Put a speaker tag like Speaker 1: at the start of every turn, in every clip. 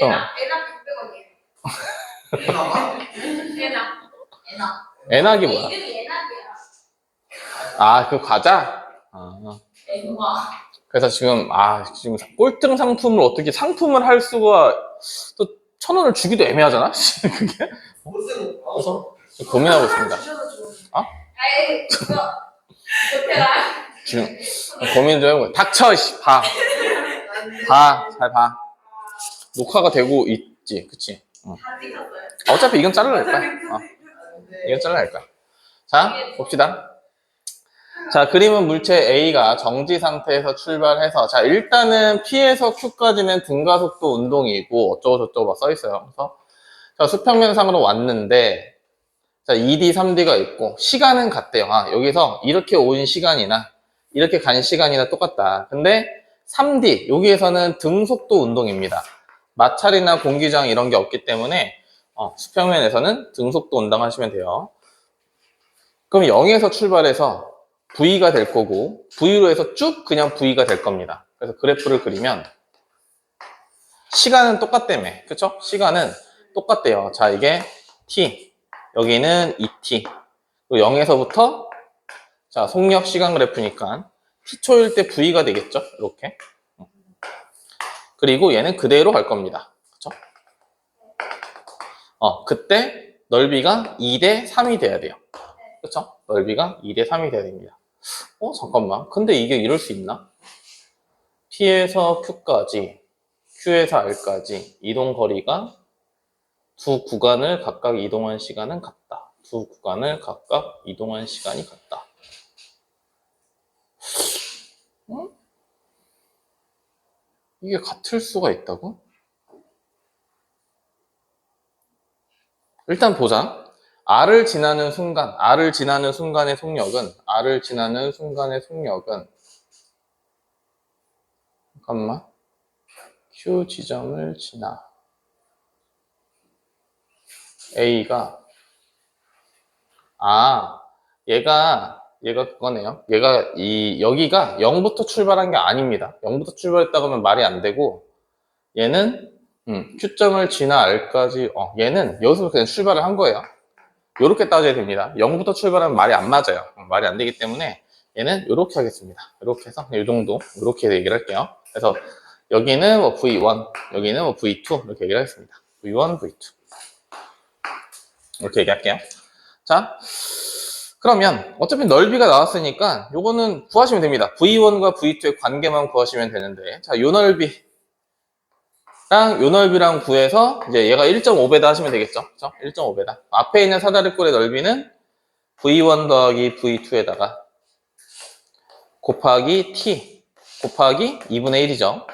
Speaker 1: 에나 600원이에요.
Speaker 2: 에낙이 뭐야?
Speaker 1: 이름이 에나이야.
Speaker 2: 아, 그 과자? 아.
Speaker 1: 에나.
Speaker 2: 그래서 지금 꼴등 상품을 어떻게 상품을 할 수가 또 1,000원을 주기도 애매하잖아? 그게? 그래서 고민하고 있습니다. 어?
Speaker 1: 아이, 그거 못해라.
Speaker 2: 지금 고민 좀 해보고. 닥쳐, 씨, 봐. 잘 봐. 녹화가 되고 있지, 그치?
Speaker 1: 다 찍혔어요.
Speaker 2: 어차피 이건 잘라낼 거야. 이건 잘라낼 거야. 자, 봅시다. 자, 그림은 물체 A가 정지 상태에서 출발해서, 자, 일단은 P에서 Q까지는 등가속도 운동이고, 어쩌고저쩌고 막 써있어요. 그래서, 자, 수평면상으로 왔는데, 자, 2D, 3D가 있고, 시간은 같대요. 여기서 이렇게 온 시간이나, 이렇게 간 시간이나 똑같다. 근데, 3D, 여기에서는 등속도 운동입니다. 마찰이나 공기저항 이런 게 없기 때문에, 수평면에서는 등속도 운동하시면 돼요. 그럼 0에서 출발해서 V가 될 거고 V로 해서 쭉 그냥 V가 될 겁니다. 그래서 그래프를 그리면 시간은 똑같다며. 그쵸? 시간은 똑같대요. 자, 이게 T, 여기는 2T. 그리고 0에서부터 자, 속력 시간 그래프니까 T초일 때 V가 되겠죠? 이렇게. 그리고 얘는 그대로 갈 겁니다. 그쵸? 그때 넓이가 2대 3이 돼야 돼요. 그쵸? 넓이가 2대 3이 돼야 됩니다. 잠깐만. 근데 이게 이럴 수 있나? P에서 Q까지, Q에서 R까지 이동 거리가 두 구간을 각각 이동한 시간은 같다. 두 구간을 각각 이동한 시간이 같다. 이게 같을 수가 있다고? 일단 보자. R을 지나는 순간의 속력은 잠깐만. Q 지점을 지나 A가 얘가 그거네요. 여기가 0부터 출발한 게 아닙니다. 0부터 출발했다고 하면 말이 안 되고 얘는 Q점을 지나 R까지 얘는 여기서 그냥 출발을 한 거예요. 이렇게 따져야 됩니다. 0부터 출발하면 말이 안 맞아요. 말이 안 되기 때문에 얘는 이렇게 하겠습니다. 이렇게 해서 이 정도 이렇게 얘기를 할게요. 그래서 여기는 뭐 V1, 여기는 뭐 V2 이렇게 얘기를 하겠습니다. V1, V2 이렇게 얘기할게요. 자, 그러면 어차피 넓이가 나왔으니까 요거는 구하시면 됩니다. V1과 V2의 관계만 구하시면 되는데, 자, 요 넓이랑 요 넓이랑 구해서 이제 얘가 1.5배다 하시면 되겠죠. 그렇죠? 1.5배다. 앞에 있는 사다리꼴의 넓이는 V1 더하기 V2에다가 곱하기 T 곱하기 2분의 1이죠.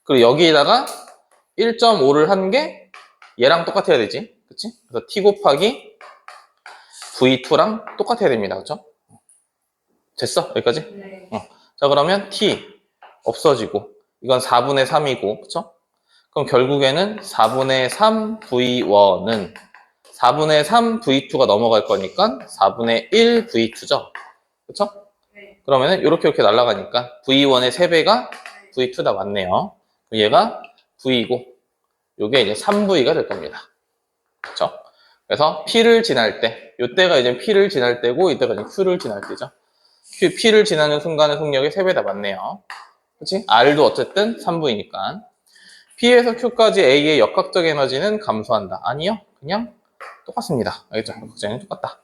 Speaker 2: 그리고 여기에다가 1.5를 한 게 얘랑 똑같아야 되지. 그치? 그래서 T 곱하기 V2랑 똑같아야 됩니다. 그쵸? 됐어? 여기까지?
Speaker 1: 네.
Speaker 2: 자, 그러면 T 없어지고, 이건 4분의 3이고, 그쵸? 그럼 결국에는 4분의 3 V1은 4분의 3 V2가 넘어갈 거니까 4분의 1 V2죠? 그쵸?
Speaker 1: 네.
Speaker 2: 그러면은 이렇게 날아가니까 V1의 3배가 V2다 맞네요. 얘가 V이고, 요게 이제 3V가 될 겁니다. 그쵸? 그래서 P를 지날 때, 요때가 이제 P를 지날 때고, 이때가 이제 Q를 지날 때죠. P를 지나는 순간의 속력이 3배 다 맞네요. 그치? R도 어쨌든 3V니까. P에서 Q까지 A의 역학적 에너지는 감소한다. 아니요. 그냥 똑같습니다. 알겠죠? 역학적에는 똑같다.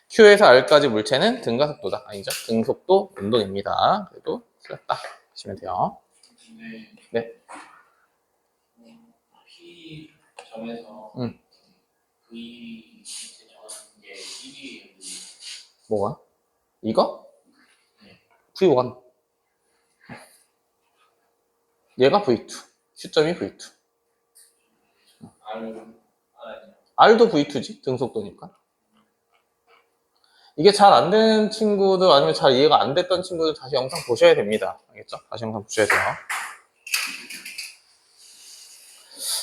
Speaker 2: Q에서 R까지 물체는 등가속도다. 아니죠? 등속도 운동입니다. 그래도 틀렸다. 하시면 돼요. 네.
Speaker 3: P 점에서 V 정하는 게 1이
Speaker 2: 뭐가? 이거?
Speaker 3: 네.
Speaker 2: V1. 얘가 V2. Q점이 V2. R도 V2지. 등속도니까. 이게 잘 안 되는 친구들 아니면 잘 이해가 안 됐던 친구들 다시 영상 보셔야 됩니다. 알겠죠? 다시 영상 보셔야 돼요.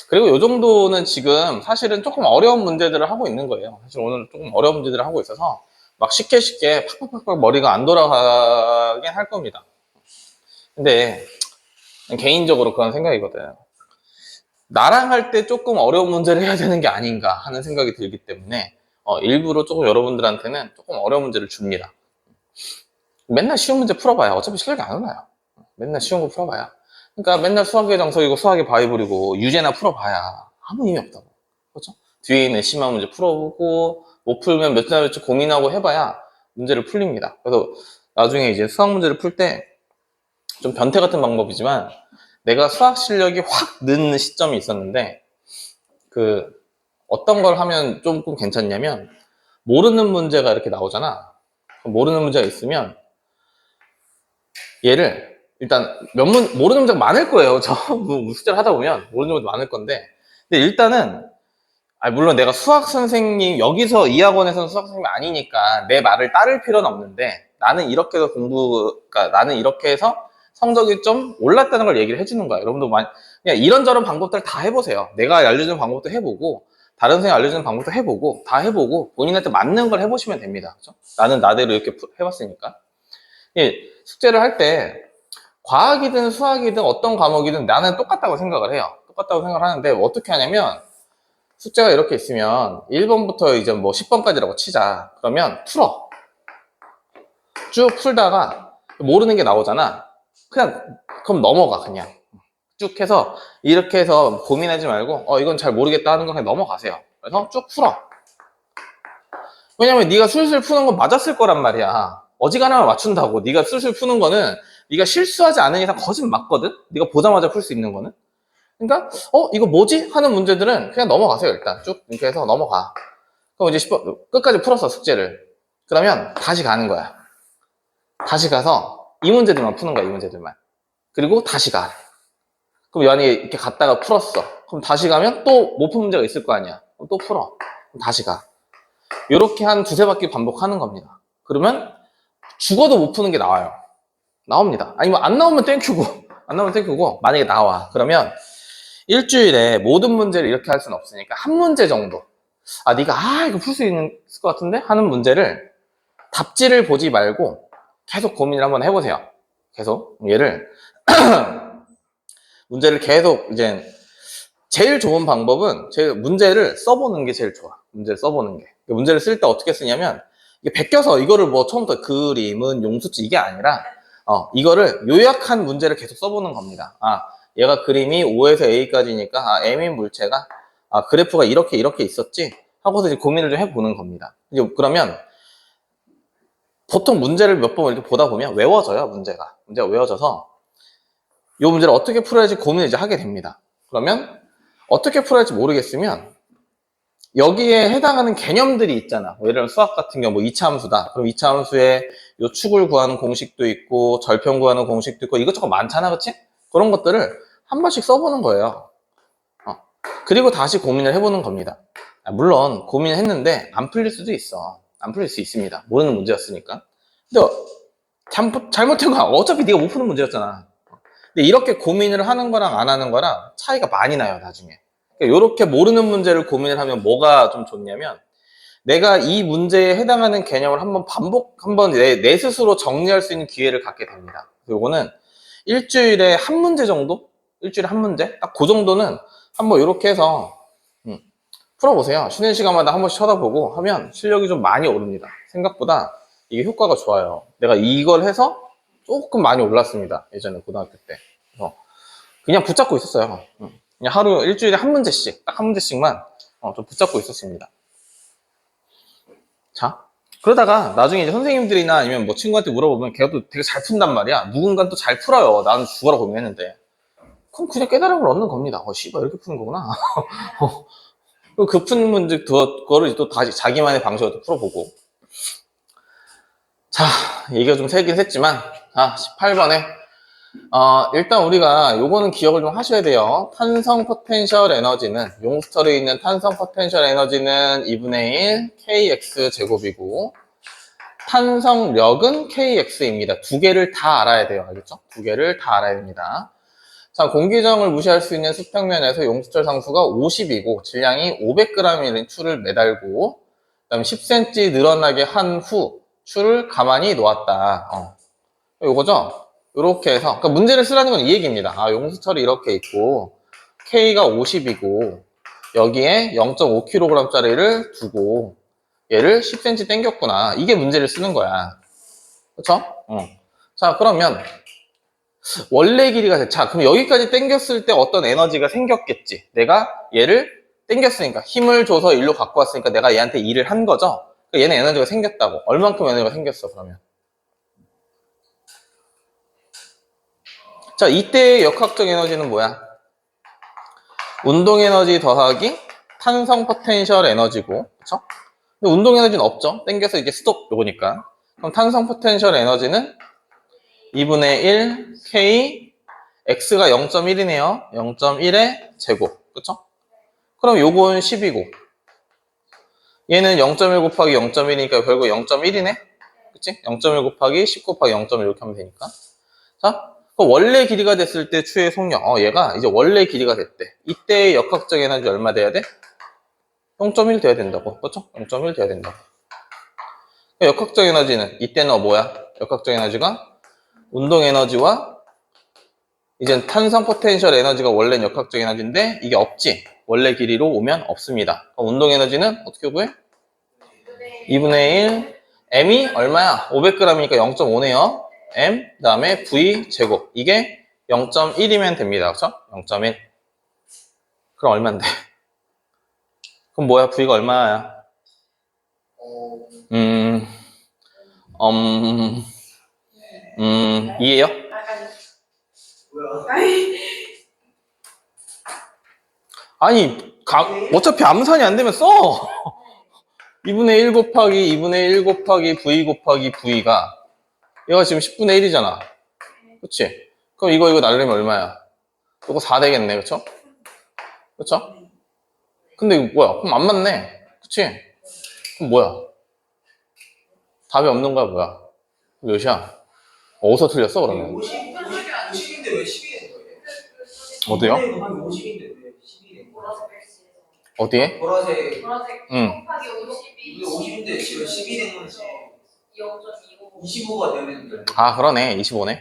Speaker 2: 그리고 이 정도는 지금 사실은 조금 어려운 문제들을 하고 있는 거예요. 사실 오늘 조금 어려운 문제들을 하고 있어서 막 쉽게 팍팍팍 머리가 안 돌아가긴 할 겁니다. 근데 개인적으로 그런 생각이거든. 나랑 할 때 조금 어려운 문제를 해야 되는 게 아닌가 하는 생각이 들기 때문에 일부러 조금 여러분들한테는 조금 어려운 문제를 줍니다. 맨날 쉬운 문제 풀어봐야 어차피 실력이 안 올라요. 맨날 쉬운 거 풀어봐야. 그러니까 맨날 수학의 정석이고 수학의 바이블이고 유제나 풀어봐야 아무 의미 없다고. 그렇죠? 뒤에 있는 심한 문제 풀어보고 못 풀면 몇 달 며칠 고민하고 해봐야 문제를 풀립니다. 그래서 나중에 이제 수학 문제를 풀 때 좀 변태 같은 방법이지만 내가 수학 실력이 확 는 시점이 있었는데 어떤 걸 하면 조금 괜찮냐면 모르는 문제가 이렇게 나오잖아. 모르는 문제가 있으면 얘를 일단 모르는 문제가 많을 거예요. 저 숙제를 하다 보면 모르는 문제가 많을 건데 근데 일단은 물론 내가 수학 선생님 여기서 이 학원에서는 수학 선생님이 아니니까 내 말을 따를 필요는 없는데 나는 이렇게 해서 그러니까 나는 이렇게 해서 성적이 좀 올랐다는 걸 얘기를 해주는 거야. 여러분도 그냥 이런저런 방법들 다 해보세요. 내가 알려주는 방법도 해보고 다른 선생님 알려주는 방법도 해보고 다 해보고 본인한테 맞는 걸 해보시면 됩니다. 그렇죠? 나는 나대로 이렇게 해봤으니까. 숙제를 할 때 과학이든 수학이든 어떤 과목이든 나는 똑같다고 생각을 해요. 똑같다고 생각을 하는데 어떻게 하냐면 숙제가 이렇게 있으면 1번부터 이제 뭐 10번까지라고 치자. 그러면 풀어. 쭉 풀다가 모르는 게 나오잖아. 그럼 넘어가 그냥. 쭉 해서 이렇게 해서 고민하지 말고 이건 잘 모르겠다 하는 거 그냥 넘어가세요. 그래서 쭉 풀어. 왜냐면 네가 술술 푸는 건 맞았을 거란 말이야. 어지간하면 맞춘다고. 네가 술술 푸는 거는 네가 실수하지 않은 이상 거진 맞거든. 네가 보자마자 풀 수 있는 거는. 그러니까 이거 뭐지? 하는 문제들은 그냥 넘어가세요. 일단 쭉 이렇게 해서 넘어가. 그럼 이제 10번 끝까지 풀었어 숙제를. 그러면 다시 가는 거야. 다시 가서 이 문제들만 푸는 거야. 이 문제들만. 그리고 다시 가. 그럼 만약에 이렇게 갔다가 풀었어. 그럼 다시 가면 또 못 푼 문제가 있을 거 아니야. 그럼 또 풀어. 그럼 다시 가. 이렇게 한 두세 바퀴 반복하는 겁니다. 그러면 죽어도 못 푸는 게 나와요. 나옵니다. 아니면 안 나오면 땡큐고 안 나오면 땡큐고 만약에 나와. 그러면 일주일에 모든 문제를 이렇게 할 수는 없으니까 한 문제 정도 네가 이거 풀 수 있을 것 같은데 하는 문제를 답지를 보지 말고 계속 고민을 한번 해보세요. 계속 얘를 문제를 계속 이제 제일 좋은 방법은 문제를 써보는 게 제일 좋아. 문제를 써보는 게. 문제를 쓸 때 어떻게 쓰냐면 이게 베껴서 이거를 뭐 처음부터 그림은 용수지 이게 아니라 이거를 요약한 문제를 계속 써보는 겁니다. 얘가 그림이 O에서 A까지니까 M인 물체가 그래프가 이렇게 있었지 하고서 이제 고민을 좀 해보는 겁니다. 이제 그러면 보통 문제를 몇 번 이렇게 보다 보면 외워져요. 문제가 외워져서 이 문제를 어떻게 풀어야지 고민을 이제 하게 됩니다. 그러면 어떻게 풀어야 할지 모르겠으면 여기에 해당하는 개념들이 있잖아. 예를 들면 수학 같은 경우 2차 함수다. 그럼 2차 함수에 요 축을 구하는 공식도 있고 절편 구하는 공식도 있고 이것저것 많잖아. 그치? 그런 것들을 한 번씩 써보는 거예요. 그리고 다시 고민을 해보는 겁니다. 물론 고민했는데 안 풀릴 수도 있어. 안 풀릴 수 있습니다. 모르는 문제였으니까. 근데 잘못된 거 어차피 네가 못 푸는 문제였잖아. 근데 이렇게 고민을 하는 거랑 안 하는 거랑 차이가 많이 나요. 나중에. 이렇게 모르는 문제를 고민을 하면 뭐가 좀 좋냐면 내가 이 문제에 해당하는 개념을 한번 내 스스로 정리할 수 있는 기회를 갖게 됩니다. 요거는 일주일에 한 문제 정도? 일주일에 한 문제? 딱 그 정도는 한번 이렇게 해서 풀어보세요. 쉬는 시간마다 한 번씩 쳐다보고 하면 실력이 좀 많이 오릅니다. 생각보다 이게 효과가 좋아요. 내가 이걸 해서 조금 많이 올랐습니다. 예전에 고등학교 때. 그래서 그냥 붙잡고 있었어요. 그냥 일주일에 한 문제씩, 딱 한 문제씩만 좀 붙잡고 있었습니다. 자, 그러다가 나중에 이제 선생님들이나 아니면 뭐 친구한테 물어보면 걔도 되게 잘 푼단 말이야. 누군가는 또 잘 풀어요. 나는 죽어라 고민했는데. 그럼 그냥 깨달음을 얻는 겁니다. 씨발 이렇게 푸는 거구나. 그 푸는 문제 그거를 또 다시 자기만의 방식으로 풀어보고. 자, 얘기가 좀 세긴 했지만 18번에 일단 우리가 요거는 기억을 좀 하셔야 돼요. 탄성 포텐셜 에너지는 용스터에 있는 탄성 포텐셜 에너지는 2분의 1 kx 제곱이고 탄성력은 kx입니다. 두 개를 다 알아야 돼요. 알겠죠? 두 개를 다 알아야 됩니다. 자, 공기정을 무시할 수 있는 수평면에서 용수철 상수가 50이고 질량이 500g인 추를 매달고 그다음에 10cm 늘어나게 한 후 추를 가만히 놓았다. 요거죠? 이렇게 해서 그러니까 문제를 쓰라는 건 이 얘기입니다. 용수철이 이렇게 있고 K가 50이고 여기에 0.5kg짜리를 두고 얘를 10cm 당겼구나. 이게 문제를 쓰는 거야. 그쵸? 자, 그러면 원래 기리가 돼. 자, 그럼 여기까지 당겼을 때 어떤 에너지가 생겼겠지. 내가 얘를 당겼으니까 힘을 줘서 일로 갖고 왔으니까 내가 얘한테 일을 한 거죠. 얘는 에너지가 생겼다고. 얼만큼 에너지가 생겼어, 그러면? 자, 이때의 역학적 에너지는 뭐야? 운동 에너지 더하기 탄성 포텐셜 에너지고, 그쵸? 근데 운동 에너지는 없죠? 당겨서 이제 스톱 요거니까. 그럼 탄성 포텐셜 에너지는 2분의 1 K X가 0.1이네요. 0.1의 제곱. 그쵸? 그럼 요건 10이고 얘는 0.1 곱하기 0.1이니까 결국 0.1이네? 그치? 0.1 곱하기 10 곱하기 0.1 이렇게 하면 되니까. 자, 그 원래 길이가 됐을 때 추의 속력. 얘가 이제 원래 길이가 됐대. 이때의 역학적 에너지 얼마 돼야 돼? 0.1 돼야 된다고. 그렇죠? 0.1 돼야 된다고. 역학적 에너지는 이때는 뭐야? 역학적 에너지가 운동 에너지와 이젠 탄성 포텐셜 에너지가 원래는 역학적 에너지인데 이게 없지. 원래 길이로 오면 없습니다. 그럼 운동 에너지는 어떻게 구해? 2분의 1 M이 얼마야? 500g이니까 0.5네요. M 그 다음에 V 제곱. 이게 0.1이면 됩니다. 그렇죠? 0.1. 그럼 얼만데? 그럼 뭐야? V가 얼마야? 이해요? 아니, 어차피 암산이 안 되면 써! 2분의 1 곱하기 2분의 1 곱하기 V 곱하기 V가 얘가 지금 10분의 1이잖아. 그치? 그럼 이거 날리면 얼마야? 이거 4 되겠네. 그쵸? 그쵸? 근데 이거 뭐야? 그럼 안 맞네. 그치? 그럼 뭐야? 답이 없는 거야, 뭐야? 몇이야? 어디서 틀렸어, 그러면?
Speaker 4: 50인데 왜 10이 된 거예요?
Speaker 2: 어디요?
Speaker 4: 50인데 왜 10이 된 거예요?
Speaker 2: 어디에?
Speaker 4: 보라색
Speaker 2: 응.
Speaker 1: 곱하기 52.
Speaker 4: 50인데 지금 10이 된 건지
Speaker 1: 0.25.
Speaker 4: 25가 되는데
Speaker 2: 아, 그러네. 25네.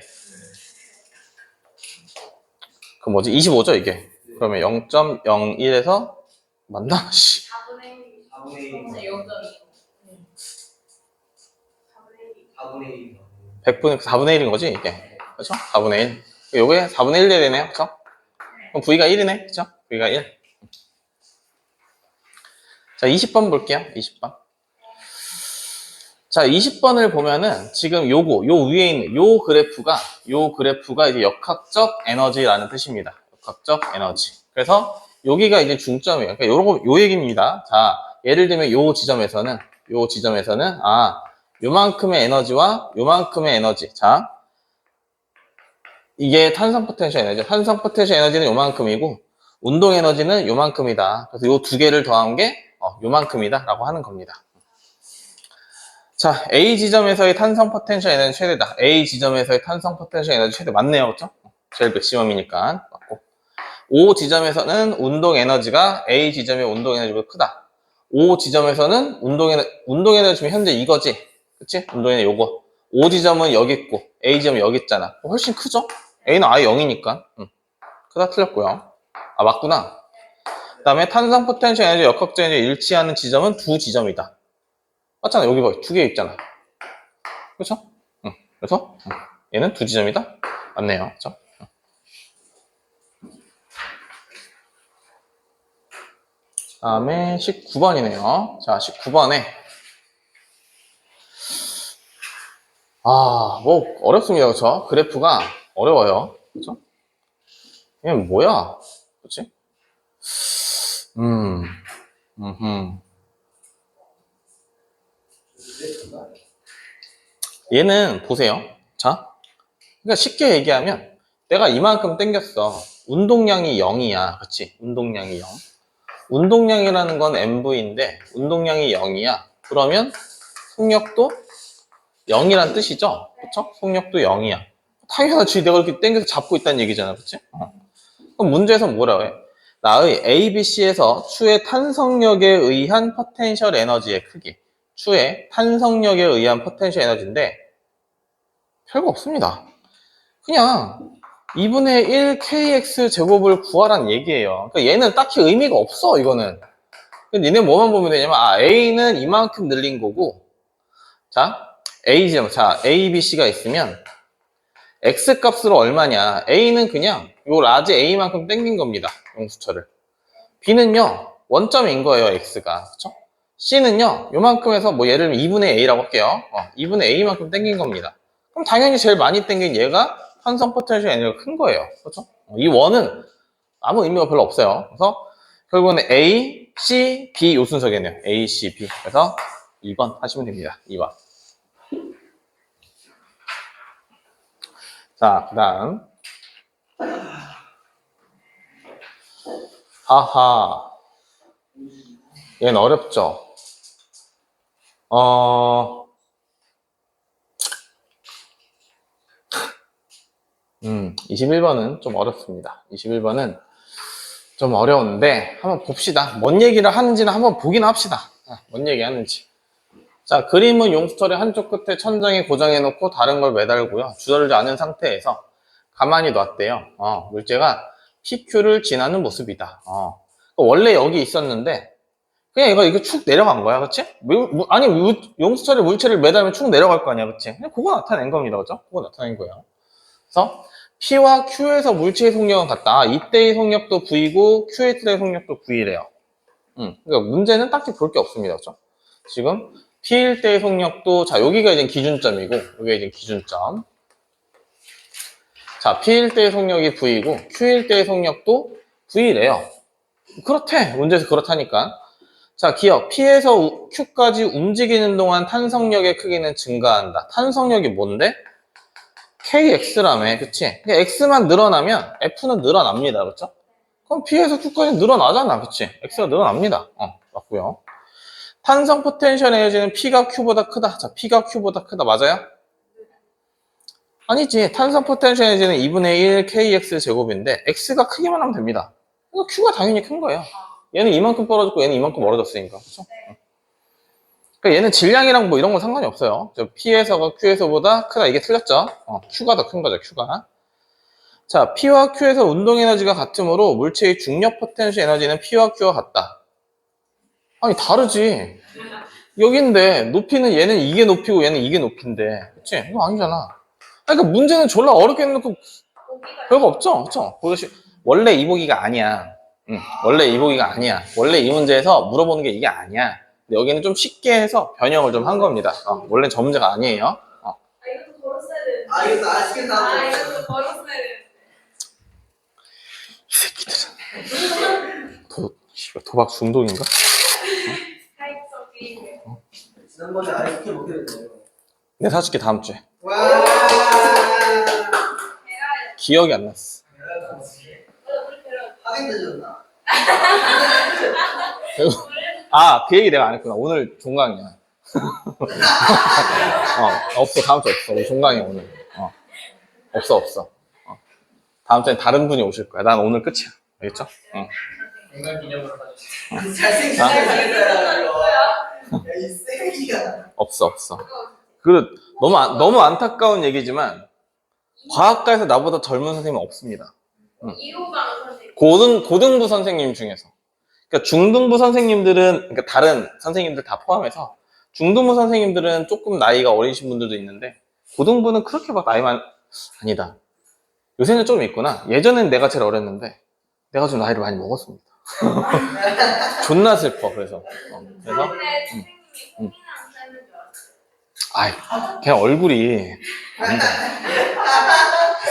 Speaker 2: 그럼 뭐지? 25죠, 이게? 그러면 0.01에서 맞나? 씨.
Speaker 1: 4분의 1.
Speaker 4: 4분의 1
Speaker 1: 0.25.
Speaker 4: 4분의 1
Speaker 2: 100분의 4분의 1인 거지, 이게? 그렇죠? 4분의 1. 요게 4분의 1 돼야 되네요. 그렇죠? 그럼 V가 1이네. 그렇죠? V가 1. 자, 20번 볼게요. 20번. 자, 20번을 보면은 지금 요 위에 있는 요 그래프가 이제 역학적 에너지라는 뜻입니다. 역학적 에너지. 그래서 여기가 이제 중점이에요. 그러니까 요 얘기입니다. 자, 예를 들면 요 지점에서는 요만큼의 에너지와 요만큼의 에너지. 자, 이게 탄성 포텐셜 에너지. 탄성 포텐셜 에너지는 요만큼이고 운동 에너지는 요만큼이다. 그래서 요 두 개를 더한 게 요만큼이다 라고 하는 겁니다. 자, A 지점에서의 탄성 포텐셜 에너지 최대다. A 지점에서의 탄성 포텐셜 에너지 최대 맞네요. 그렇죠? 제일 맥시멈이니까 맞고. O 지점에서는 운동 에너지가 A 지점의 운동 에너지보다 크다. O 지점에서는 운동 에너지 지금 현재 이거지. 그치? 운동 에너지 요거. O 지점은 여기 있고 A 지점은 여기 있잖아. 훨씬 크죠? A는 아예 0이니까. 크다 틀렸고요. 아, 맞구나. 그 다음에 탄성 포텐셜 에너지 역학적 에너지 일치하는 지점은 두 지점이다. 맞잖아. 여기 봐. 두 개 있잖아. 그렇죠? 그래서 얘는 두 지점이다. 맞네요. 그렇죠? 다음에 19번이네요. 자, 19번에 뭐 어렵습니다. 그렇죠? 그래프가 어려워요. 그렇죠? 얘는 뭐야? 그렇지? 얘는 보세요. 자, 그러니까 쉽게 얘기하면 내가 이만큼 당겼어. 운동량이 0이야. 그치? 운동량이 0. 운동량이라는 건 MV인데 운동량이 0이야. 그러면 속력도 0이란 뜻이죠? 그쵸? 속력도 0이야. 당연하지. 내가 이렇게 당겨서 잡고 있다는 얘기잖아. 그치? 그럼 문제에서 뭐라고 해? 나의 ABC에서 추의 탄성력에 의한 포텐셜 에너지의 크기. 추의 탄성력에 의한 포텐셜 에너지인데 별거 없습니다. 그냥 2분의 1 kx 제곱을 구하라는 얘기예요. 그러니까 얘는 딱히 의미가 없어, 이거는. 니네 뭐만 보면 되냐면, a는 이만큼 늘린 거고, 자, a, b, c가 있으면, x 값으로 얼마냐. a는 그냥 요 라지 a만큼 땡긴 겁니다. 용수철을. b는요, 원점인 거예요, x가. 그쵸? c는요, 요만큼에서 뭐 예를 들면 2분의 a라고 할게요. 2분의 a만큼 땡긴 겁니다. 그럼 당연히 제일 많이 땡긴 얘가 탄성 포텐셜 에너지가 큰 거예요. 그렇죠? 이 원은 아무 의미가 별로 없어요. 그래서 결국은 A, C, B 요 순서겠네요. A, C, B. 그래서 2번 하시면 됩니다. 2번. 자, 그 다음. 하하. 얘는 어렵죠? 21번은 좀 어렵습니다. 21번은 좀 어려운데 한번 봅시다. 뭔 얘기를 하는지는 한번 보긴 합시다. 뭔 얘기 하는지. 자, 그림은 용수철의 한쪽 끝에 천장에 고정해 놓고 다른 걸 매달고요. 주저르지 않은 상태에서 가만히 놨대요. 물체가 PQ를 지나는 모습이다. 원래 여기 있었는데 그냥 이거 축 내려간 거야, 그치? 아니, 용수철에 물체를 매달면 축 내려갈 거 아니야, 그치? 그냥 그거 나타낸 겁니다, 그죠? 그거 나타낸 거예요. 그래서 P와 Q에서 물체의 속력은 같다. 이때의 속력도 V고 Q의 때의 속력도 V래요. 그러니까 문제는 딱히 볼 게 없습니다, 그죠? 지금 P일 때의 속력도, 자, 여기가 이제 기준점이고, 여기가 이제 기준점. 자, P일 때의 속력이 V고, Q일 때의 속력도 V래요. 그렇대. 문제에서 그렇다니까. 자, 기억. P에서 Q까지 움직이는 동안 탄성력의 크기는 증가한다. 탄성력이 뭔데? KX라며, 그치? X만 늘어나면 F는 늘어납니다, 그렇죠? 그럼 P에서 Q까지 늘어나잖아, 그치? X가 늘어납니다. 맞고요. 탄성 포텐셜 에너지는 P가 Q보다 크다. 자, P가 Q보다 크다, 맞아요? 아니지. 탄성 포텐셜 에너지는 2분의 1 KX 제곱인데 X가 크기만 하면 됩니다. 그러니까 Q가 당연히 큰 거예요. 얘는 이만큼 떨어졌고 얘는 이만큼 멀어졌으니까, 그렇죠? 그러니까 얘는 질량이랑 뭐 이런 건 상관이 없어요. P에서가 Q에서보다 크다. 이게 틀렸죠? Q가 더 큰 거죠, Q가. 자, P와 Q에서 운동 에너지가 같으므로 물체의 중력 포텐셜 에너지는 P와 Q와 같다. 아니, 다르지. 여긴데, 높이는 얘는 이게 높이고 얘는 이게 높이인데. 그치? 이거 아니잖아. 그러니까 문제는 졸라 어렵게 해놓고 별거 없죠? 그쵸? 원래 이 보기가 아니야. 원래 이 보기가 아니야. 원래 이 문제에서 물어보는 게 이게 아니야. 근데 여기는 좀 쉽게 해서 변형을 좀 한 겁니다. 원래 저 문제가 아니에요.
Speaker 1: 이것도 걸었어야 되는데.
Speaker 4: 이것도 아시겠다.
Speaker 1: 이것도 걸었어야 되는데.
Speaker 2: 이 새끼들은. 도박 중독인가?
Speaker 1: 타입성 게임.
Speaker 4: 지난번에 아이스크림 먹게 됐네요.
Speaker 2: 내가 사줄게, 다음 주에.
Speaker 4: 와.
Speaker 2: 기억이 안 났어.
Speaker 4: 하긴 늦었나?
Speaker 2: 그 얘기 내가 안 했구나. 오늘 종강이야. 없어. 다음 주 없어. 오늘 종강이야, 오늘. 없어. 다음 주엔 다른 분이 오실 거야. 난 오늘 끝이야. 알겠죠?
Speaker 3: 건강 기념으로 사주세요.
Speaker 4: 잘생긴 사람이야. 이 쓰레기야.
Speaker 2: 없어. 너무 안타까운 얘기지만, 과학과에서 나보다 젊은 선생님은 없습니다.
Speaker 1: 이호강 선생님.
Speaker 2: 고등부 선생님 중에서. 그러니까 중등부 선생님들은, 그러니까 다른 선생님들 다 포함해서, 중등부 선생님들은 조금 나이가 어리신 분들도 있는데, 고등부는 그렇게 막 아니다. 요새는 좀 있구나. 예전엔 내가 제일 어렸는데, 내가 좀 나이를 많이 먹었습니다. 존나 슬퍼, 그래서. 그래서,
Speaker 1: 근데 선생님이 꽃이랑 삶는 줄 알았어요.
Speaker 2: 그냥 얼굴이, 완전,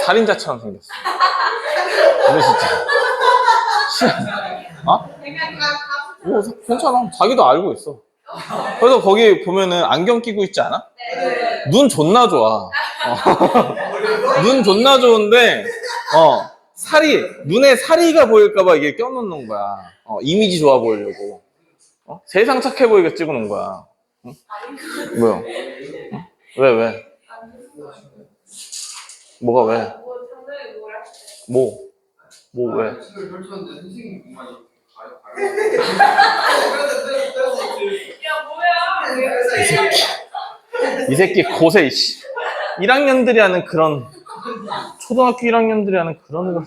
Speaker 2: 살인자처럼 생겼어. 근데 진짜.
Speaker 1: 그냥 다
Speaker 2: 괜찮아. 자기도 알고 있어. 그래서 거기 보면은 안경 끼고 있지 않아?
Speaker 1: 네.
Speaker 2: 눈 존나 좋아. 눈 존나 좋은데, 눈에 사리가 보일까봐 이게 껴놓는 거야. 이미지 좋아 보이려고. 세상 착해 보이게 찍어 놓은 거야. 응? 뭐요? 응? 왜? 뭐가 왜?
Speaker 1: 뭐 장난이 뭐라 했어요?
Speaker 2: 뭐 왜?
Speaker 3: 집을 펼쳤는데 선생님만 가요.
Speaker 1: 야 뭐야? 왜
Speaker 2: 이 새끼 고세, 1학년들이 하는 그런 초등학교 1학년들이 하는 그런 거.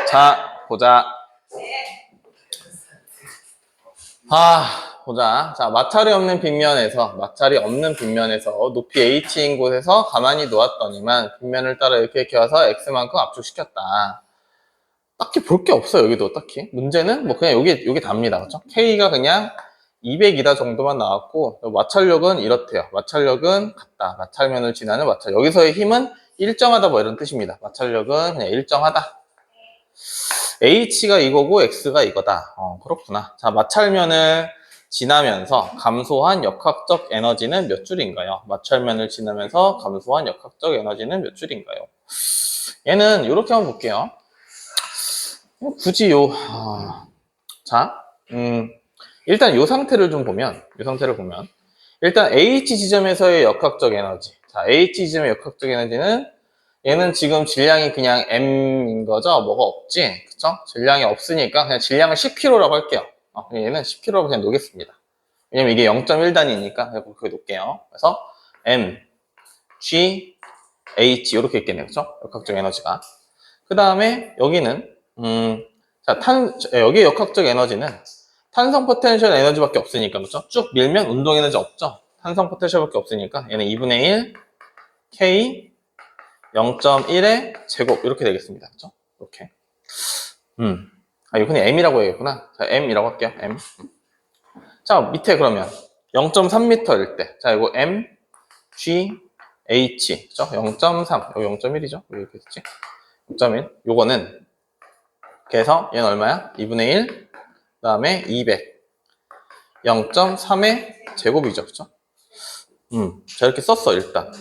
Speaker 2: 자, 보자. 보자. 자, 마찰이 없는 빗면에서 높이 h인 곳에서 가만히 놓았더니만 빗면을 따라 이렇게 와서 x만큼 압축시켰다. 딱히 볼 게 없어요, 여기도 딱히. 문제는 뭐 그냥 여기 답니다. 그렇죠? k가 그냥 200이다 정도만 나왔고, 마찰력은 이렇대요. 마찰력은 같다. 마찰면을 지나는 마찰. 여기서의 힘은 일정하다, 뭐 이런 뜻입니다. 마찰력은 그냥 일정하다. h가 이거고 x가 이거다. 그렇구나. 자, 마찰면을 지나면서 감소한 역학적 에너지는 몇 줄인가요? 마찰면을 지나면서 감소한 역학적 에너지는 몇 줄인가요? 얘는 이렇게 한번 볼게요. 굳이 자, 일단 요 상태를 보면 일단 H 지점에서의 역학적 에너지. 자, H 지점의 역학적 에너지는 얘는 지금 질량이 그냥 M인 거죠? 뭐가 없지? 그쵸? 질량이 없으니까 그냥 질량을 10kg라고 할게요. 얘는 10kg라고 그냥 놓겠습니다. 왜냐면 이게 0.1단위니까 그렇게 놓을게요. 그래서 M, G, H 이렇게 있겠네요. 그쵸? 역학적 에너지가. 그 다음에 여기는 자, 여기 역학적 에너지는 탄성 포텐셜 에너지밖에 없으니까, 그렇죠? 쭉 밀면 운동 에너지 없죠? 탄성 포텐셜밖에 없으니까 얘는 2분의 1 K 0.1의 제곱 이렇게 되겠습니다. 그렇죠? 이렇게. 이거 그냥 M이라고 해야겠구나. 자, M이라고 할게요. M. 자, 밑에 그러면 0.3m일 때. 자, 이거 M, G, H. 그죠? 0.3. 여기 0.1이죠? 왜 이렇게 됐지? 0.1. 요거는 그래서 얘는 얼마야? 2분의 1. 그 다음에 200. 0.3의 제곱이죠. 그쵸? 자, 이렇게 썼어, 일단.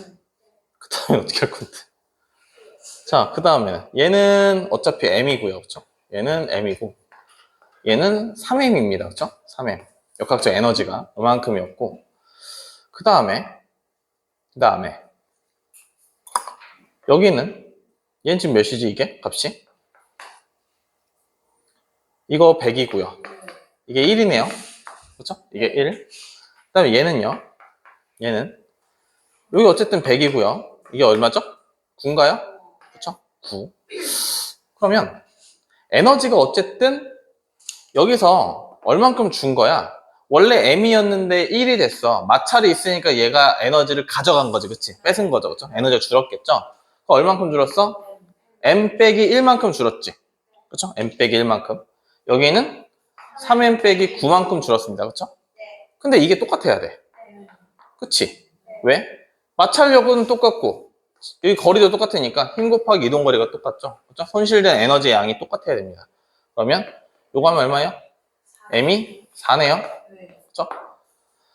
Speaker 2: 그 다음에 어떻게 할 건데? 자, 그 다음에 얘는 어차피 M이고요. 그쵸? 얘는 M이고. 얘는 3M입니다. 그쵸? 3M. 역학적 에너지가 이만큼이었고. 그 다음에 여기는 얘는 지금 몇이지, 이게? 값이? 이거 100이고요. 이게 1이네요. 그렇죠? 이게 1. 그 다음에 얘는요. 얘는 여기 어쨌든 100이고요. 이게 얼마죠? 9인가요? 그렇죠? 9. 그러면 에너지가 어쨌든 여기서 얼만큼 준 거야? 원래 M이었는데 1이 됐어. 마찰이 있으니까 얘가 에너지를 가져간 거지. 그치? 뺏은 거죠. 그쵸? 에너지가 줄었겠죠? 그럼 얼만큼 줄었어? M 빼기 1만큼 줄었지. 그쵸? M 빼기 1만큼. 여기는 3M 빼기 9만큼 줄었습니다. 그쵸? 근데 이게 똑같아야 돼. 그치? 왜? 마찰력은 똑같고 여기 거리도 똑같으니까 힘 곱하기 이동 거리가 똑같죠? 그쵸? 손실된 에너지의 양이 똑같아야 됩니다. 그러면 요거 하면 얼마예요? M이 4네요. 그쵸?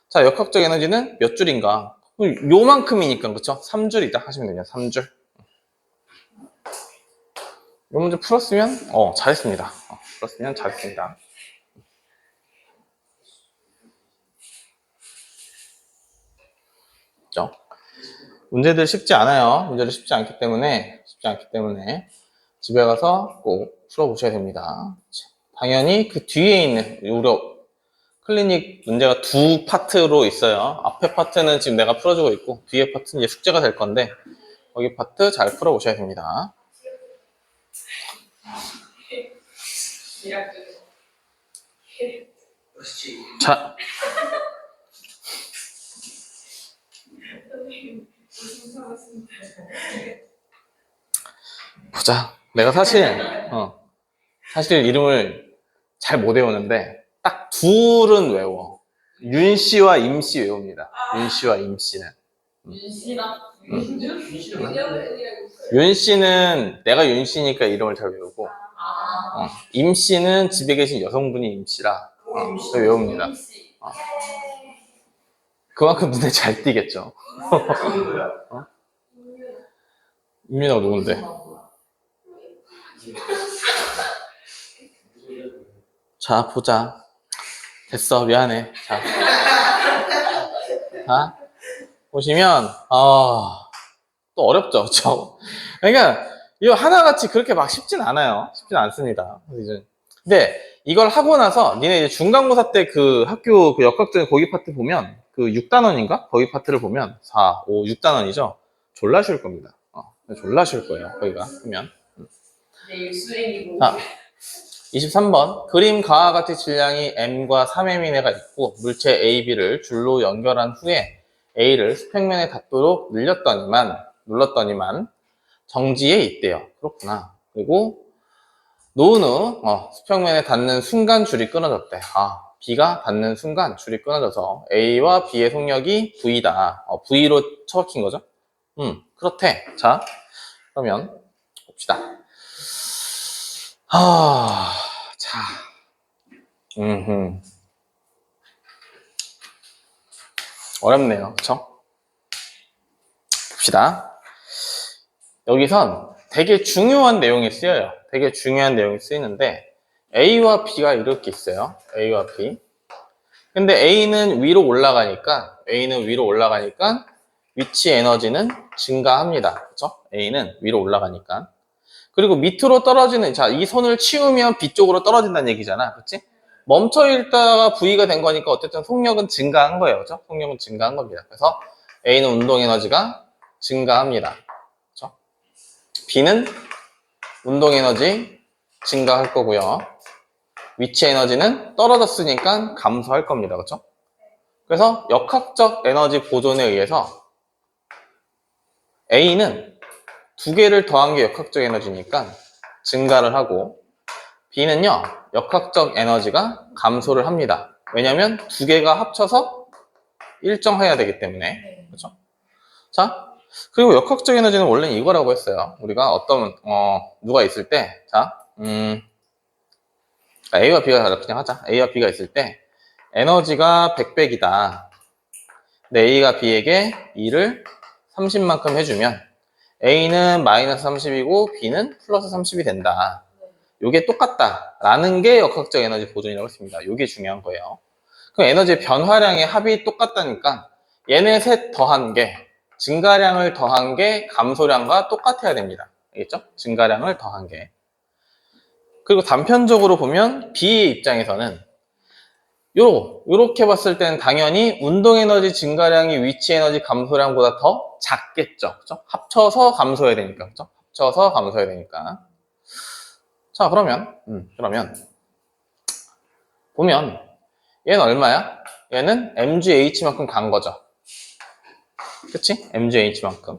Speaker 2: 자, 역학적 에너지는 몇 줄인가? 요만큼이니까, 그쵸? 3줄이다 하시면 되냐, 3줄. 이 문제 풀었으면, 잘했습니다. 풀었으면 잘했습니다. 그쵸? 문제들 쉽지 않아요. 문제들 쉽지 않기 때문에 집에 가서 꼭 풀어보셔야 됩니다. 당연히 그 뒤에 있는, 우리 클리닉 문제가 두 파트로 있어요. 앞에 파트는 지금 내가 풀어주고 있고, 뒤에 파트는 이제 숙제가 될 건데, 거기 파트 잘 풀어보셔야 됩니다. 자. 보자. 내가 사실 이름을 잘 못 외우는데, 딱 둘은 외워. 윤씨와 임씨 외웁니다. 윤씨와 임씨는. 윤씨는 내가 윤씨니까 이름을 잘 외우고, 임씨는 집에 계신 여성분이 임씨라 외웁니다. 그만큼 눈에 잘 띄겠죠. 임민아가 누군데? 자, 보자. 됐어, 미안해. 자, 보시면, 또 어렵죠, 그쵸? 그러니까, 이거 하나같이 그렇게 막 쉽진 않아요. 쉽진 않습니다. 근데, 이걸 하고 나서, 니네 이제 중간고사 때 그 학교 그 역학적인 고기 파트 보면, 그 6단원인가? 거기 파트를 보면 4, 5, 6단원이죠? 졸라 쉬울 겁니다. 졸라 쉬울 거예요. 거기가 하면.
Speaker 1: 내일 수행이고.
Speaker 2: 23번. 그림 가와 같이 질량이 m과 3m인 애가 있고 물체 A, B를 줄로 연결한 후에 A를 수평면에 닿도록 눌렀더니만 정지에 있대요. 그렇구나. 그리고 놓은 후 수평면에 닿는 순간 줄이 끊어졌대. B가 닿는 순간 줄이 끊어져서 A와 B의 속력이 V다. V로 처박힌 거죠? 그렇대. 자, 그러면 봅시다. 자, 어렵네요. 그쵸? 봅시다. 여기선 되게 중요한 내용이 쓰여요. 되게 중요한 내용이 쓰이는데 A와 B가 이렇게 있어요. A와 B. 근데 A는 위로 올라가니까 위치 에너지는 증가합니다. 그쵸? A는 위로 올라가니까. 그리고 밑으로 떨어지는, 자, 이 손을 치우면 B 쪽으로 떨어진다는 얘기잖아. 그치? 멈춰 있다가 V가 된 거니까 어쨌든 속력은 증가한 거예요. 그죠? 속력은 증가한 겁니다. 그래서 A는 운동 에너지가 증가합니다. 그죠? B는 운동 에너지 증가할 거고요. 위치 에너지는 떨어졌으니까 감소할 겁니다. 그죠? 그래서 역학적 에너지 보존에 의해서 A는 두 개를 더한 게 역학적 에너지니까 증가를 하고 B는요, 역학적 에너지가 감소를 합니다. 왜냐면 두 개가 합쳐서 일정해야 되기 때문에. 그렇죠? 자, 그리고 역학적 에너지는 원래 이거라고 했어요. 우리가 누가 있을 때, 자, A와 B가 그냥 하자. A와 B가 있을 때 에너지가 100백이다. 근데 A가 B에게 2를 30만큼 해주면 A는 마이너스 30이고 B는 플러스 30이 된다. 이게 똑같다라는 게 역학적 에너지 보존이라고 했습니다. 이게 중요한 거예요. 그럼 에너지의 변화량의 합이 똑같다니까 얘네 셋 더한 게, 증가량을 더한 게 감소량과 똑같아야 됩니다. 알겠죠? 증가량을 더한 게. 그리고 단편적으로 보면 B의 입장에서는 요렇게 봤을 때는 당연히 운동 에너지 증가량이 위치 에너지 감소량보다 더 작겠죠. 그죠? 합쳐서 감소해야 되니까. 그죠? 합쳐서 감소해야 되니까. 자, 그러면 보면 얘는 얼마야? 얘는 mgh만큼 간 거죠. 그치? mgh만큼.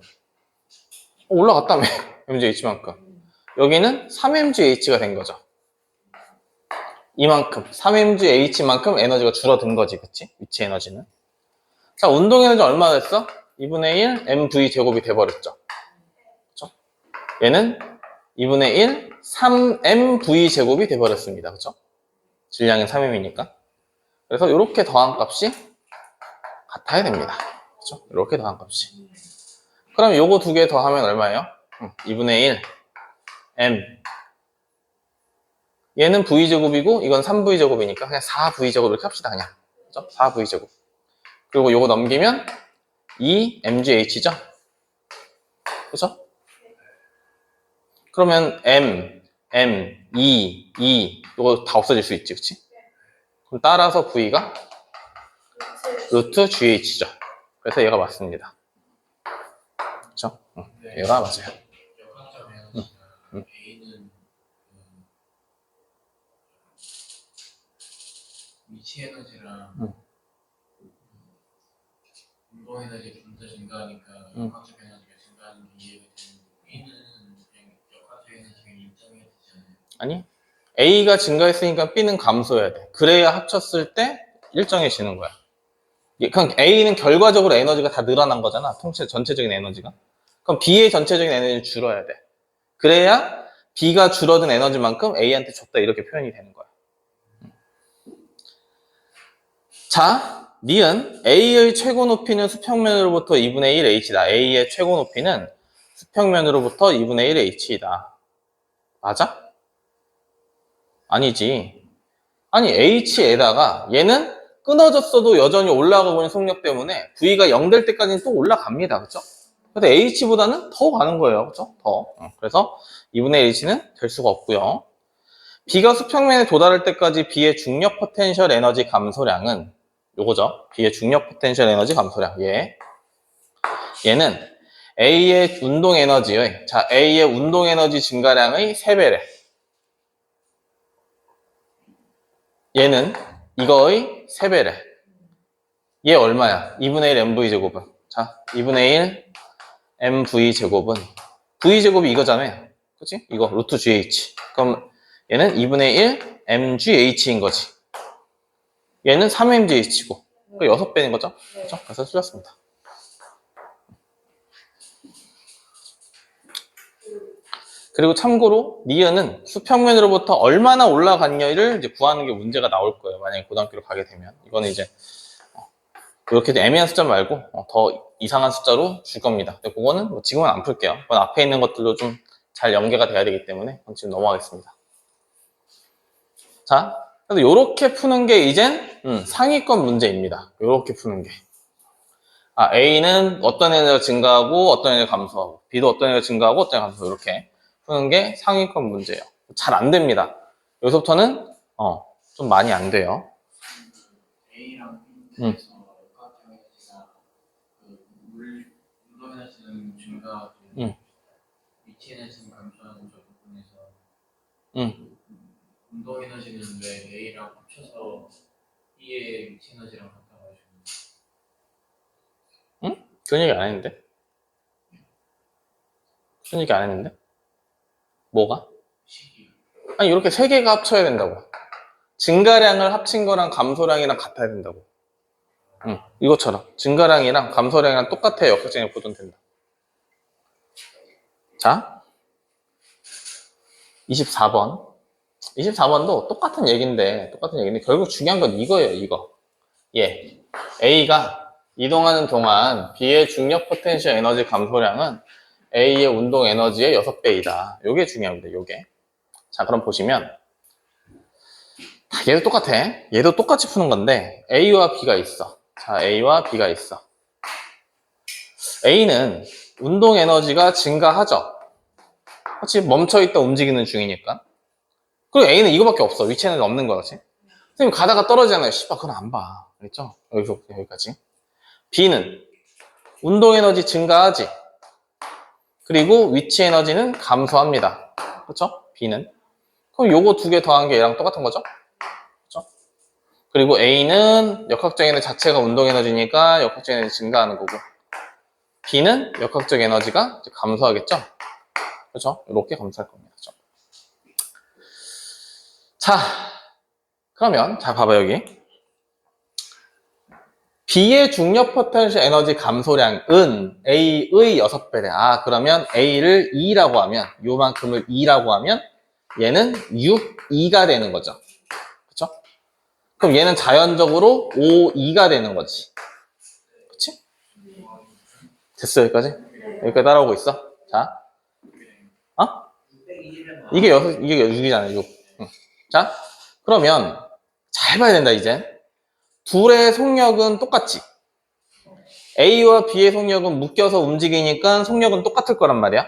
Speaker 2: 올라갔다며. mgh만큼. 여기는 3mgh가 된 거죠. 이만큼 3mgh만큼 에너지가 줄어든 거지. 그치? 위치 에너지는. 자, 운동 에너지 얼마 됐어? 2분의 1 mv 제곱이 돼버렸죠. 그쵸? 얘는 2분의 1 3mv 제곱이 돼버렸습니다. 그쵸? 질량은 3m이니까. 그래서 이렇게 더한 값이 같아야 됩니다. 그쵸? 이렇게 더한 값이. 그럼 요거 두 개 더하면 얼마예요? 2분의 1 m. 얘는 v제곱이고 이건 3v제곱이니까 그냥 4v제곱 이렇게 합시다. 그냥. 그쵸? 4v제곱. 그리고 요거 넘기면 2mgh죠? 그쵸? 그러면 m, 2, 이거 다 없어질 수 있지, 그치? 그럼 따라서 V가 루트 GH죠. 그래서 얘가 맞습니다. 그쵸? 얘가 맞아요.
Speaker 3: 역학적 에너지가 A는 위치 에너지랑 운동 에너지가 좀 더 증가하니까 역학적 에너지가 증가하는 게 이해가 되는데 B는 그냥 역학적 에너지가 일정해야 되잖아요.
Speaker 2: 아니, A가 증가했으니까 B는 감소해야 돼. 그래야 합쳤을 때 일정해지는 거야. 그럼 A는 결과적으로 에너지가 다 늘어난 거잖아. 전체적인 에너지가. 그럼 B의 전체적인 에너지는 줄어야 돼. 그래야 B가 줄어든 에너지만큼 A한테 줬다 이렇게 표현이 되는 거야. 자, 니은 A의 최고 높이는 수평면으로부터 2분의 1 H다. A의 최고 높이는 수평면으로부터 2분의 1 H이다. 맞아? 아니지. 아니, H에다가 얘는 끊어졌어도 여전히 올라가고 있는 속력 때문에 V가 0 될 때까지는 또 올라갑니다. 그렇죠? 근데 H보다는 더 가는 거예요. 그렇죠? 더. 그래서 2분의 1 H는 될 수가 없고요. B가 수평면에 도달할 때까지 B의 중력 포텐셜 에너지 감소량은 요거죠. B의 중력 포텐셜 에너지 감소량. 얘는 A의 운동 에너지의, 자, A의 운동 에너지 증가량의 3배래. 얘는 이거의 3배래. 얘 얼마야? 2분의 1 mv 제곱은. 자, 2분의 1 mv 제곱은. v 제곱이 이거잖아요. 그치? 이거, 루트 gh. 그럼 얘는 2분의 1 mgh인 거지. 얘는 3mgh고. 그 6배인 거죠? 그렇죠? 그래서 틀렸습니다. 그리고 참고로 니은은 수평면으로부터 얼마나 올라갔냐를 이제 구하는 게 문제가 나올 거예요. 만약에 고등학교로 가게 되면. 이거는 이제 이렇게 애매한 숫자 말고 더 이상한 숫자로 줄 겁니다. 근데 그거는 뭐 지금은 안 풀게요. 그건 앞에 있는 것들도 좀 잘 연계가 돼야 되기 때문에 지금 넘어가겠습니다. 자, 그래서 이렇게 푸는 게 이젠 상위권 문제입니다. 이렇게 푸는 게. A는 어떤 에너지가 증가하고 어떤 에너지가 감소하고 B도 어떤 에너지가 증가하고 어떤 에너지가 감소하고 이렇게 푸는 게 상위권 문제예요. 잘 안 됩니다. 여기서부터는 좀 많이 안 돼요.
Speaker 3: A랑 B에서 역학에너지가 물 운동 에너지는 증가하고 위치 에너지는 감소하는 저 부분에서 운동 에너지는 왜 A랑 합쳐서 B의 위치 에너지랑 같아가지고
Speaker 2: 그런 얘기 안 했는데? 그런 얘기 안 했는데? 뭐가?
Speaker 3: 식이
Speaker 2: 아니, 이렇게 세 개가 합쳐야 된다고. 증가량을 합친 거랑 감소량이랑 같아야 된다고. 이것처럼. 증가량이랑 감소량이랑 똑같아 역학적인 보존 된다. 자, 24번. 24번도 똑같은 얘기인데 결국 중요한 건 이거예요, 이거. A가 이동하는 동안 B의 중력 포텐셜 에너지 감소량은 A의 운동 에너지의 6배이다. 요게 중요합니다, 요게. 자, 그럼 보시면 얘도 똑같아. 얘도 똑같이 푸는 건데 A와 B가 있어. 자, A와 B가 있어. A는 운동 에너지가 증가하죠. 그렇지? 멈춰있다 움직이는 중이니까. 그리고 A는 이거밖에 없어. 위치 에너지 없는 거지. 선생님 가다가 떨어지잖아요. 씨발, 그건 안 봐. 알겠죠? 여기서부터 여기까지. B는 운동 에너지 증가하지. 그리고 위치 에너지는 감소합니다. 그렇죠? B는. 그럼 요거 두 개 더한 게 얘랑 똑같은 거죠? 그렇죠? 그리고 A는 역학적 에너지 자체가 운동 에너지니까 역학적 에너지 증가하는 거고 B는 역학적 에너지가 감소하겠죠? 그렇죠? 이렇게 감소할 겁니다. 그렇죠? 자, 그러면 자 봐봐 여기 B의 중력 포텐셜 에너지 감소량은 A의 6배래. 그러면 A를 2라고 하면 요만큼을 2라고 하면 얘는 6, 2가 되는 거죠. 그렇죠? 그럼 얘는 자연적으로 5, 2가 되는 거지. 그렇지? 됐어 여기까지? 여기까지 따라오고 있어. 자, 이게 6이잖아, 6. 자, 그러면 잘 봐야 된다 이제. 둘의 속력은 똑같지. A와 B의 속력은 묶여서 움직이니까 속력은 똑같을 거란 말이야.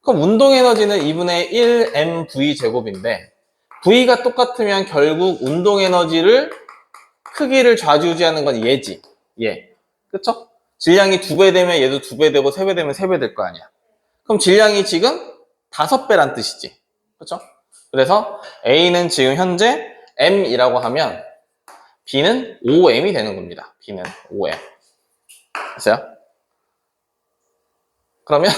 Speaker 2: 그럼 운동 에너지는 2분의 1 mv 제곱인데 V가 똑같으면 결국 운동 에너지를 크기를 좌지우지하는 건 얘지. 얘. 그쵸? 질량이 2배 되면 얘도 2배 되고 3배 되면 3배 될 거 아니야. 그럼 질량이 지금 5배란 뜻이지. 그쵸? 그래서 A는 지금 현재 M이라고 하면 B는 5M이 되는 겁니다. B는 5M. 됐어요? 그러면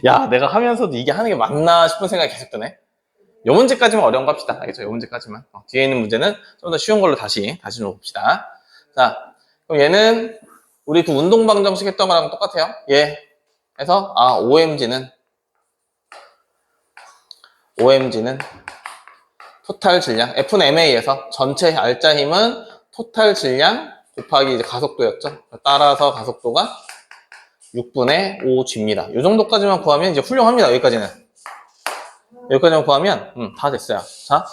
Speaker 2: 야, 내가 하면서도 이게 하는 게 맞나 싶은 생각이 계속 드네. 요 문제까지만 어려운 거 합시다. 알겠죠? 요 문제까지만. 뒤에 있는 문제는 좀 더 쉬운 걸로 다시 좀 봅시다. 자, 그럼 얘는 우리 그 운동방정식 했던 거랑 똑같아요. 얘. 해서 OMG는 토탈 질량, F는 MA에서 전체 알짜 힘은 토탈 질량 곱하기 이제 가속도였죠. 따라서 가속도가 6분의 5G입니다. 이 정도까지만 구하면 이제 훌륭합니다. 여기까지만 구하면 다 됐어요. 자,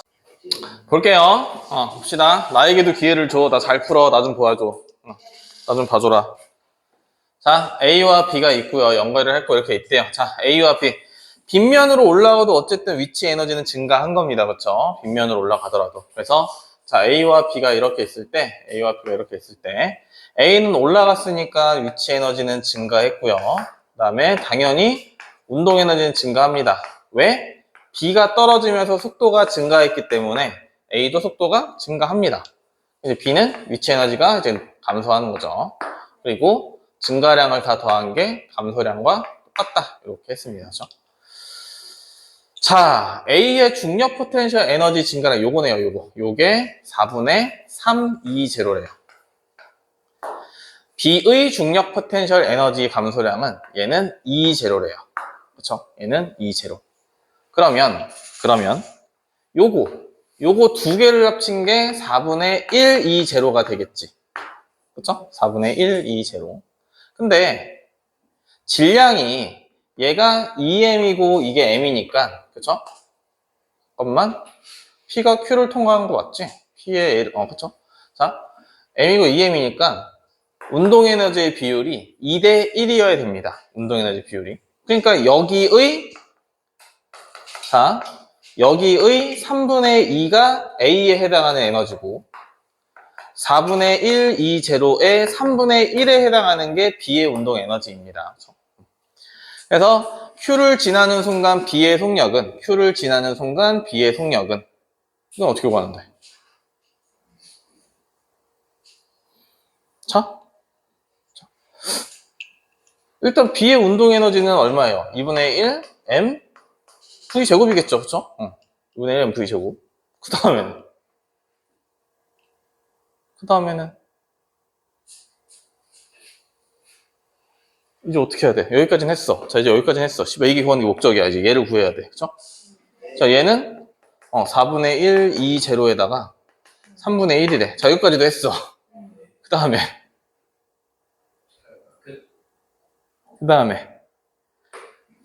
Speaker 2: 볼게요. 봅시다. 나에게도 기회를 줘. 나 잘 풀어. 나 좀 도와줘. 나 좀 봐줘라. 자, A와 B가 있고요. 연결을 할 거 이렇게 있대요. 자, A와 B. 빗면으로 올라가도 어쨌든 위치 에너지는 증가한 겁니다. 그렇죠? 빗면으로 올라가더라도. 그래서 자, A와 B가 이렇게 있을 때, A는 올라갔으니까 위치 에너지는 증가했고요. 그 다음에 당연히 운동 에너지는 증가합니다. 왜? B가 떨어지면서 속도가 증가했기 때문에 A도 속도가 증가합니다. 이제 B는 위치 에너지가 이제 감소하는 거죠. 그리고 증가량을 다 더한 게 감소량과 똑같다. 이렇게 했습니다. 그렇죠? 자, A의 중력 포텐셜 에너지 증가량 요거네요. 요게 4분의 320래요. B의 중력 포텐셜 에너지 감소량은 얘는 20래요. 그렇죠? 얘는 20. 그러면 요거 두 개를 합친 게 4분의 120가 되겠지. 그렇죠? 4분의 120. 근데 질량이 얘가 2m이고 이게 m이니까 그쵸? 잠깐만 P가 Q를 통과하는 거 맞지? P의 L, 그쵸? 자, m이고 2m이니까 운동에너지의 비율이 2대 1이어야 됩니다. 운동에너지 비율이. 그러니까 여기의 3분의 2가 A에 해당하는 에너지고 4분의 1, 2제로의 3분의 1에 해당하는 게 B의 운동 에너지입니다. 그래서 Q를 지나는 순간 B의 속력은 이건 어떻게 구하는데? 자, 일단 B의 운동 에너지는 얼마예요? 2분의 1 M V 제곱이겠죠, 그렇죠? 2분의 1 M V 제곱. 그 다음에는 이제 어떻게 해야 돼? 여기까지는 했어. 자, 이제 여기까지는 했어. 이게 구하는 게 목적이야. 이제 얘를 구해야 돼. 그쵸? 자, 얘는 4분의 1, 2, 제로에다가 3분의 1이래. 자, 여기까지도 했어. 그 다음에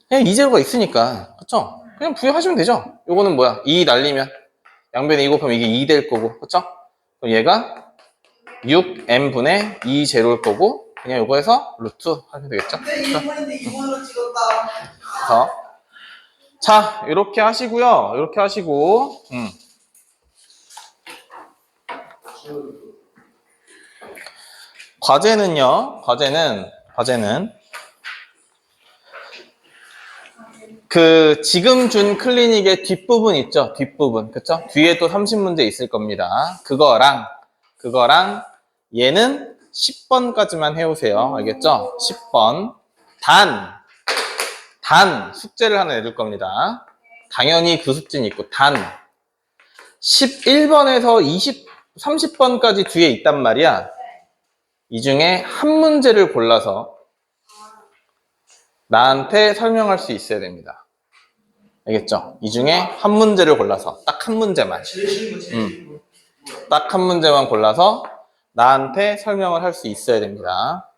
Speaker 2: 그냥 2제로가 있으니까. 그쵸? 그냥 부여하시면 되죠? 요거는 뭐야? 2 날리면 양변에 2 곱하면 이게 2 될 거고. 그쵸? 그럼 얘가 6m분의 2제로일 거고 그냥 요거에서 루트 하면 되겠죠?
Speaker 4: 근데 이번으로 찍었다.
Speaker 2: 자, 이렇게 하시고요. 이렇게 하시고, 과제는 그 지금 준 클리닉의 뒷부분 있죠? 뒷부분. 그쵸? 뒤에 또 30문제 있을 겁니다. 그거랑 얘는 10번까지만 해오세요. 알겠죠? 10번. 단 숙제를 하나 내줄 겁니다. 당연히 그 숙제는 있고, 11번에서 30번까지 뒤에 있단 말이야. 이 중에 한 문제를 골라서 나한테 설명할 수 있어야 됩니다. 알겠죠? 이 중에 한 문제를 골라서, 딱 한 문제만. 딱 한 문제만 골라서 나한테 설명을 할 수 있어야 됩니다.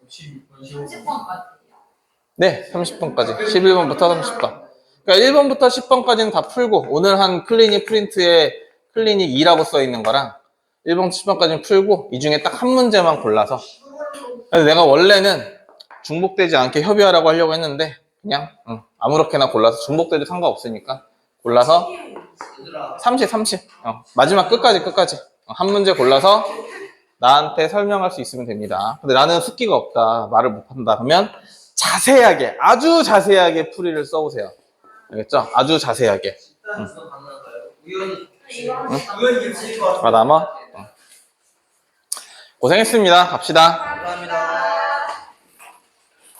Speaker 1: 30번까지.
Speaker 2: 네, 30번까지. 11번부터 30번. 그러니까 1번부터 10번까지는 다 풀고, 오늘 한 클리닉 프린트에 클리닉 2라고 써 있는 거랑 1번부터 10번까지는 풀고, 이 중에 딱 한 문제만 골라서. 그래서 내가 원래는 중복되지 않게 협의하라고 하려고 했는데, 그냥 아무렇게나 골라서, 중복돼도 상관없으니까 골라서 30. 마지막 끝까지. 한 문제 골라서 나한테 설명할 수 있으면 됩니다. 근데 나는 숫기가 없다, 말을 못한다 그러면 자세하게, 아주 자세하게 풀이를 써보세요. 알겠죠? 아주 자세하게.
Speaker 4: 우연히 찍을 것 같아.
Speaker 2: 남아? 고생했습니다. 갑시다.
Speaker 4: 감사합니다.